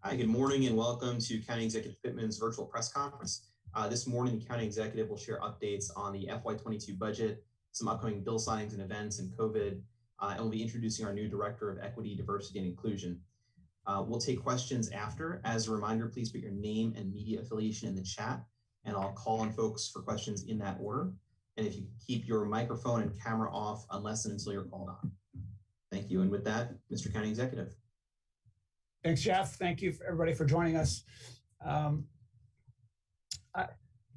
Hi, good morning and welcome to County Executive Pittman's virtual press conference. This morning, the County Executive will share updates on the FY22 budget, some upcoming bill signings and events, and COVID, and we'll be introducing our new Director of Equity, Diversity, and Inclusion. We'll take questions after. As a reminder, please put your name and media affiliation in the chat, and I'll call on folks for questions in that order. And if you keep your microphone and camera off unless and until you're called on. Thank you. And with that, Mr. County Executive. Thanks, Jeff. Thank you, everybody, for joining us. I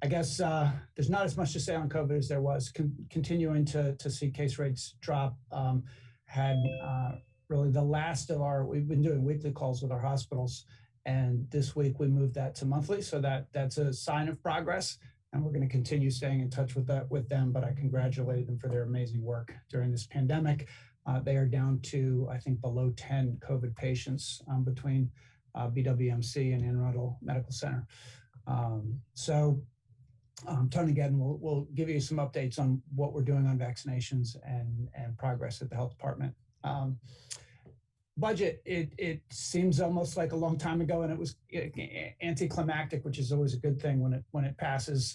guess there's not as much to say on COVID as there was. Continuing to see case rates drop. Had really the last of we've been doing weekly calls with our hospitals, and this week we moved that to monthly, so that's a sign of progress, and we're going to continue staying in touch with them, but I congratulate them for their amazing work during this pandemic. They are down to, I think, below 10 COVID patients between BWMC and Arundel Medical Center. Tony Gedden will give you some updates on what we're doing on vaccinations and progress at the health department. Budget, it seems almost like a long time ago, and it was anticlimactic, which is always a good thing when it passes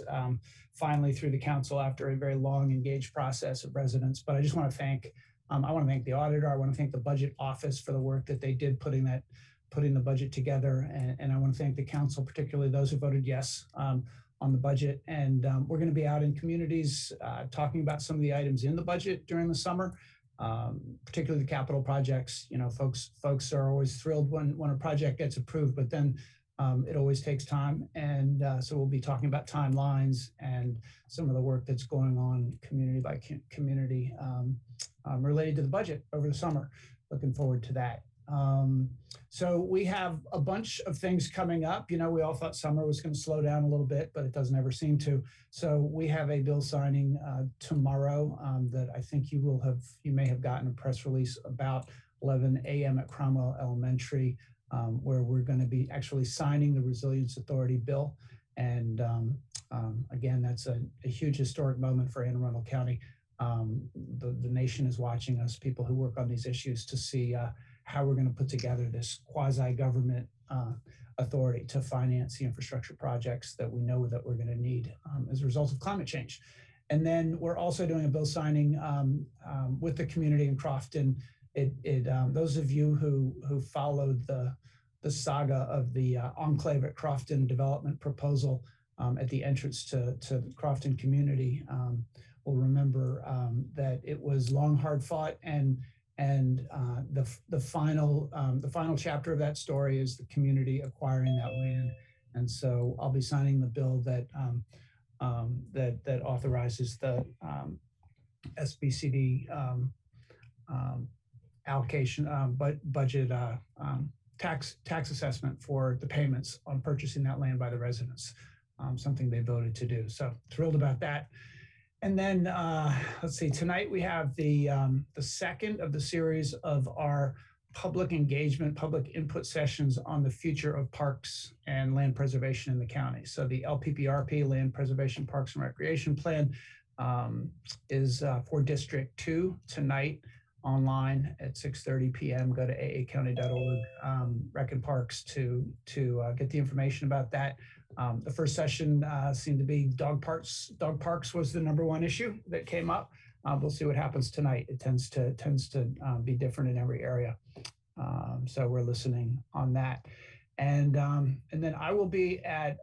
finally through the council after a very long, engaged process of residents. But I just want to thank I want to thank the auditor. I want to thank the budget office for the work that they did putting the budget together. And I want to thank the council, particularly those who voted yes on the budget. And we're going to be out in communities talking about some of the items in the budget during the summer, particularly the capital projects. You know, folks are always thrilled when a project gets approved, but then it always takes time. And so we'll be talking about timelines and some of the work that's going on community by community related to the budget over the summer. Looking forward to that. So we have a bunch of things coming up. You know, we all thought summer was going to slow down a little bit, but it doesn't ever seem to. So we have a bill signing tomorrow that I think you may have gotten a press release about 11 a.m. at Cromwell Elementary, where we're going to be actually signing the Resilience Authority bill. And again, that's a huge historic moment for Anne Arundel County. The nation is watching us, people who work on these issues, to see how we're going to put together this quasi-government authority to finance the infrastructure projects that we know that we're going to need as a result of climate change. And then we're also doing a bill signing with the community in Crofton. Those of you who followed the saga of the enclave at Crofton development proposal at the entrance to the Crofton community will remember that it was long, hard fought, and the final chapter of that story is the community acquiring that land. And so I'll be signing the bill that authorizes the SBCD allocation budget tax assessment for the payments on purchasing that land by the residents, something they voted to do. So thrilled about that. And then let's see, tonight we have the second of the series of our public engagement, public input sessions on the future of parks and land preservation in the county. So the LPPRP, Land Preservation Parks and Recreation Plan, is for District 2 tonight online at 6:30 p.m. Go to aacounty.org, Rec and Parks to get the information about that. The first session seemed to be dog parks. Dog parks was the #1 issue that came up. We'll see what happens tonight. It tends to be different in every area. So we're listening on that. And then I will be at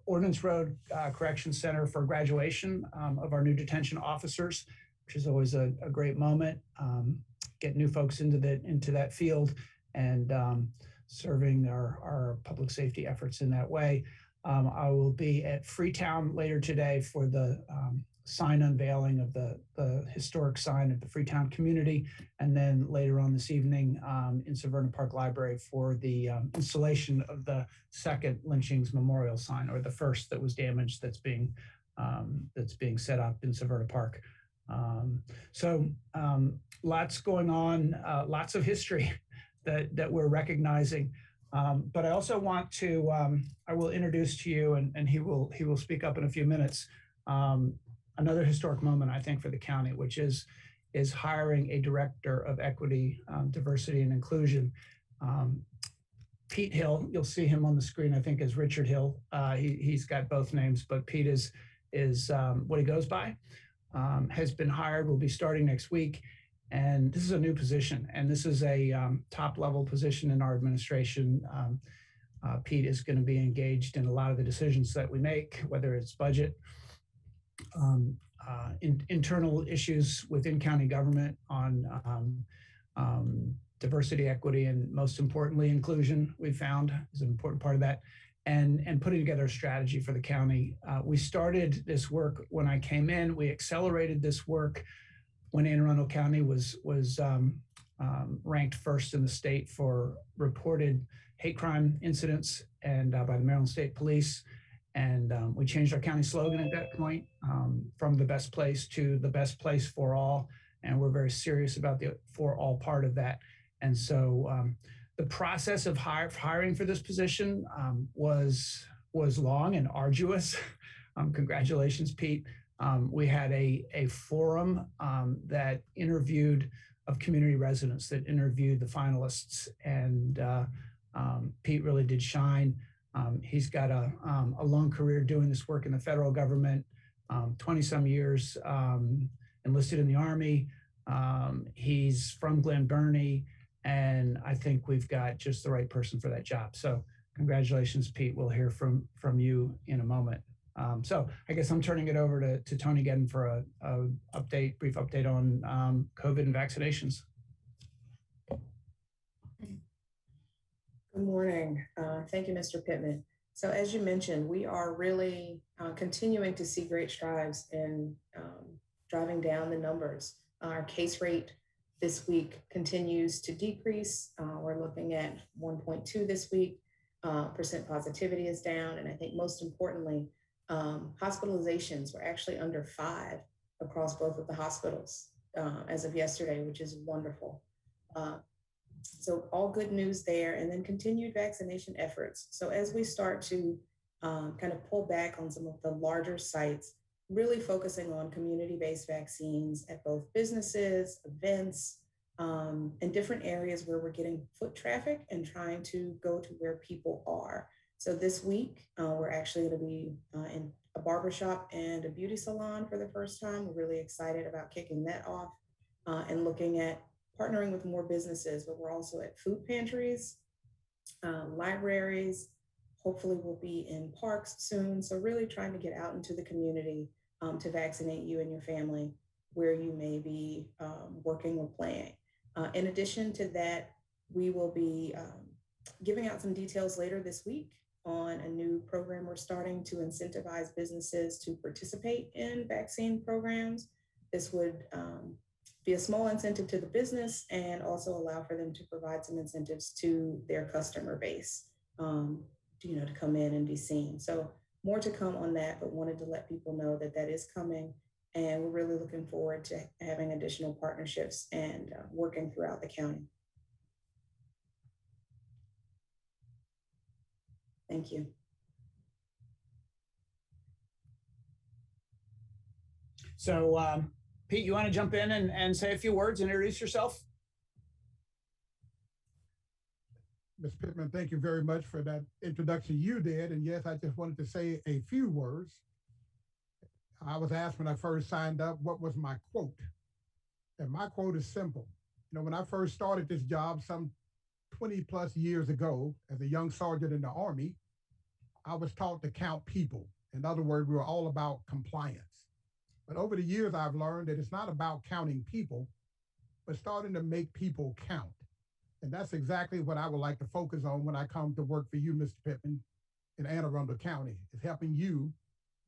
Ordnance Road Correction Center for graduation of our new detention officers, which is always a great moment. Get new folks into that field and serving our public safety efforts in that way. I will be at Freetown later today for the sign unveiling of the historic sign of the Freetown community, and then later on this evening in Severna Park Library for the installation of the second lynchings memorial sign, or the first that was damaged that's being set up in Severna Park. So lots going on, lots of history that we're recognizing. But I also want to, I will introduce to you, and he will speak up in a few minutes, another historic moment, I think, for the county, which is hiring a director of equity, diversity, and inclusion. Pete Hill. You'll see him on the screen, I think, as Richard Hill. He's got both names, but Pete is what he goes by. Has been hired, will be starting next week. And this is a new position, and this is a top level position in our administration. Pete is going to be engaged in a lot of the decisions that we make, whether it's budget, internal issues within county government on diversity, equity, and most importantly, inclusion, we found is an important part of that, and putting together a strategy for the county. We started this work when I came in. We accelerated this work when Anne Arundel County was ranked first in the state for reported hate crime incidents and by the Maryland State Police. And we changed our county slogan at that point from the best place to the best place for all. And we're very serious about the for all part of that. And so the process of hiring for this position was long and arduous. Congratulations, Pete. We had a forum that interviewed of community residents that interviewed the finalists, and Pete really did shine. He's got a long career doing this work in the federal government, 20 some years, enlisted in the Army. He's from Glen Burnie, and I think we've got just the right person for that job. So congratulations, Pete. We'll hear from you in a moment. So I guess I'm turning it over to Tony Gedden for a brief update on COVID and vaccinations. Good morning. Thank you, Mr. Pittman. So as you mentioned, we are really continuing to see great strides in driving down the numbers. Our case rate this week continues to decrease. We're looking at 1.2 this week. Percent positivity is down. And I think most importantly, hospitalizations were actually under 5 across both of the hospitals as of yesterday, which is wonderful. So all good news there, and then continued vaccination efforts. So as we start to kind of pull back on some of the larger sites, really focusing on community-based vaccines at both businesses, events, and different areas where we're getting foot traffic and trying to go to where people are. So this week, we're actually going to be in a barbershop and a beauty salon for the first time. We're really excited about kicking that off and looking at partnering with more businesses, but we're also at food pantries, libraries. Hopefully we'll be in parks soon. So really trying to get out into the community to vaccinate you and your family where you may be working or playing. In addition to that, we will be giving out some details later this week on a new program we're starting to incentivize businesses to participate in vaccine programs. This would be a small incentive to the business and also allow for them to provide some incentives to their customer base, to come in and be seen. So more to come on that, but wanted to let people know that that is coming. And we're really looking forward to having additional partnerships and working throughout the county. Thank you. So Pete, you want to jump in and say a few words and introduce yourself? Ms. Pittman, thank you very much for that introduction you did. And yes, I just wanted to say a few words. I was asked when I first signed up, what was my quote? And my quote is simple. When I first started this job some 20 plus years ago as a young sergeant in the Army, I was taught to count people. In other words, we were all about compliance. But over the years, I've learned that it's not about counting people, but starting to make people count. And that's exactly what I would like to focus on when I come to work for you, Mr. Pittman, in Anne Arundel County, is helping you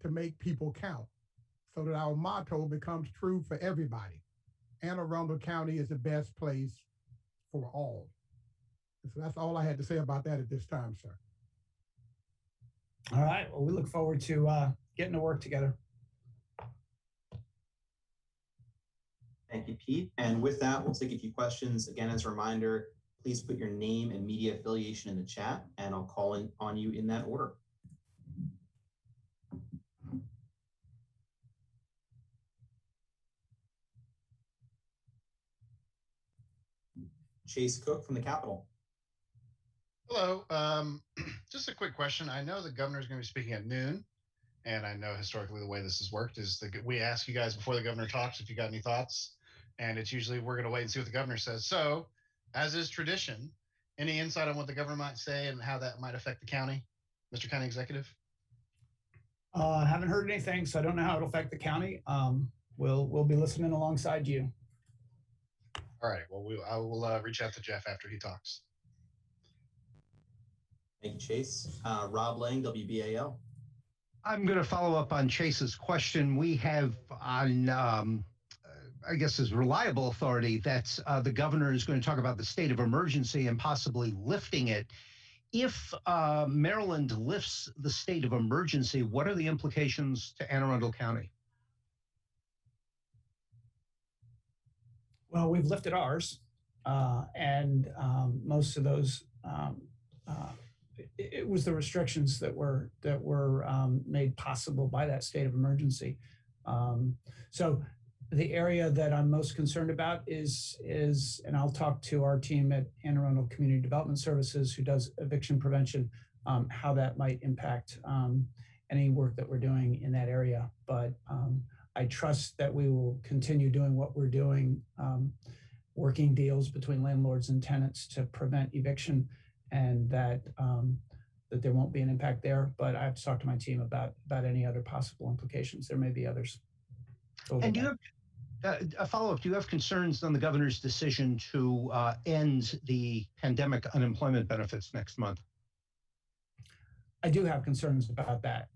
to make people count so that our motto becomes true for everybody. Anne Arundel County is the best place for all. And so that's all I had to say about that at this time, sir. All right. Well, we look forward to getting to work together. Thank you, Pete. And with that, we'll take a few questions. Again, as a reminder, please put your name and media affiliation in the chat, and I'll call on you in that order. Chase Cook from the Capitol. Hello. Just a quick question. I know the governor is going to be speaking at noon, and I know historically the way this has worked is that we ask you guys before the governor talks if you got any thoughts, and it's usually we're going to wait and see what the governor says. So, as is tradition, any insight on what the governor might say and how that might affect the county, Mr. County Executive? Haven't heard anything, so I don't know how it'll affect the county. We'll be listening alongside you. All right. Well, I will reach out to Jeff after he talks. Thank you, Chase. Rob Lang, WBAL. I'm going to follow up on Chase's question. We have on, I guess, as reliable authority that the governor is going to talk about the state of emergency and possibly lifting it. If Maryland lifts the state of emergency, what are the implications to Anne Arundel County? Well, we've lifted ours, and most of those. It was the restrictions that were made possible by that state of emergency. So the area that I'm most concerned about is, and I'll talk to our team at Anne Arundel Community Development Services, who does eviction prevention, how that might impact any work that we're doing in that area. But I trust that we will continue doing what we're doing, working deals between landlords and tenants to prevent eviction, and that there won't be an impact there. But I have to talk to my team about any other possible implications. There may be others. And do you have a follow-up? Do you have concerns on the governor's decision to end the pandemic unemployment benefits next month? I do have concerns about that.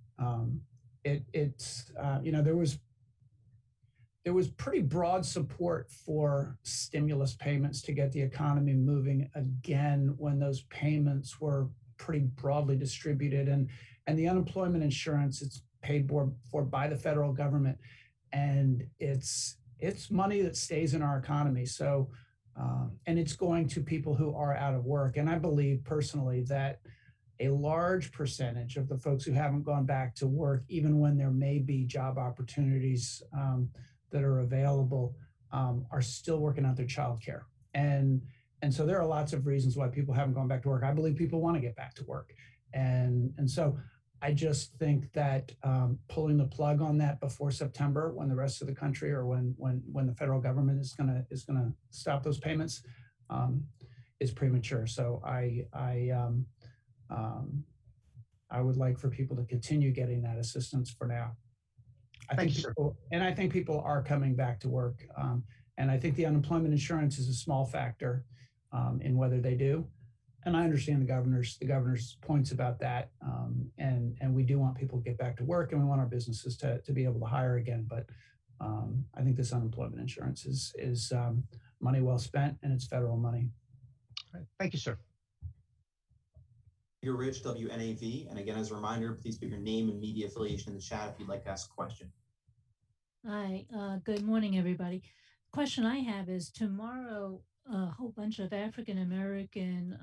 There was pretty broad support for stimulus payments to get the economy moving again when those payments were pretty broadly distributed, and the unemployment insurance, it's paid for by the federal government, and it's money that stays in our economy. So and it's going to people who are out of work. And I believe personally that a large percentage of the folks who haven't gone back to work, even when there may be job opportunities that are available, are still working out their childcare. And so there are lots of reasons why people haven't gone back to work. I believe people want to get back to work. And so I just think that pulling the plug on that before September, when the rest of the country or when the federal government is gonna stop those payments, is premature. So I would like for people to continue getting that assistance for now. I think people are coming back to work, and I think the unemployment insurance is a small factor in whether they do. And I understand the governor's points about that, and we do want people to get back to work, and we want our businesses to be able to hire again. But I think this unemployment insurance is money well spent, and it's federal money. All right. Thank you, sir. You're Rich, WNAV. And again, as a reminder, please put your name and media affiliation in the chat if you'd like to ask a question. Hi, good morning, everybody. Question I have is tomorrow, a whole bunch of African American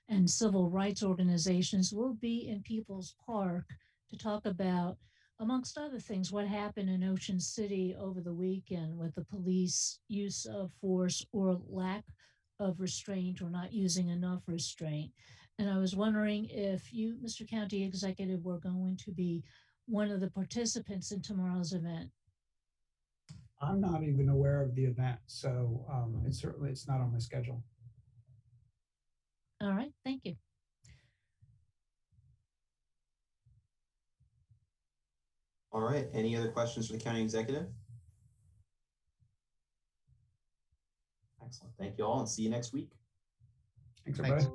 and civil rights organizations will be in People's Park to talk about, amongst other things, what happened in Ocean City over the weekend with the police use of force or lack of restraint or not using enough restraint. And I was wondering if you, Mr. County Executive, were going to be one of the participants in tomorrow's event. I'm not even aware of the event, so it's not on my schedule. All right, thank you. All right, any other questions for the county executive? Excellent, thank you all, and see you next week. Thanks, everybody.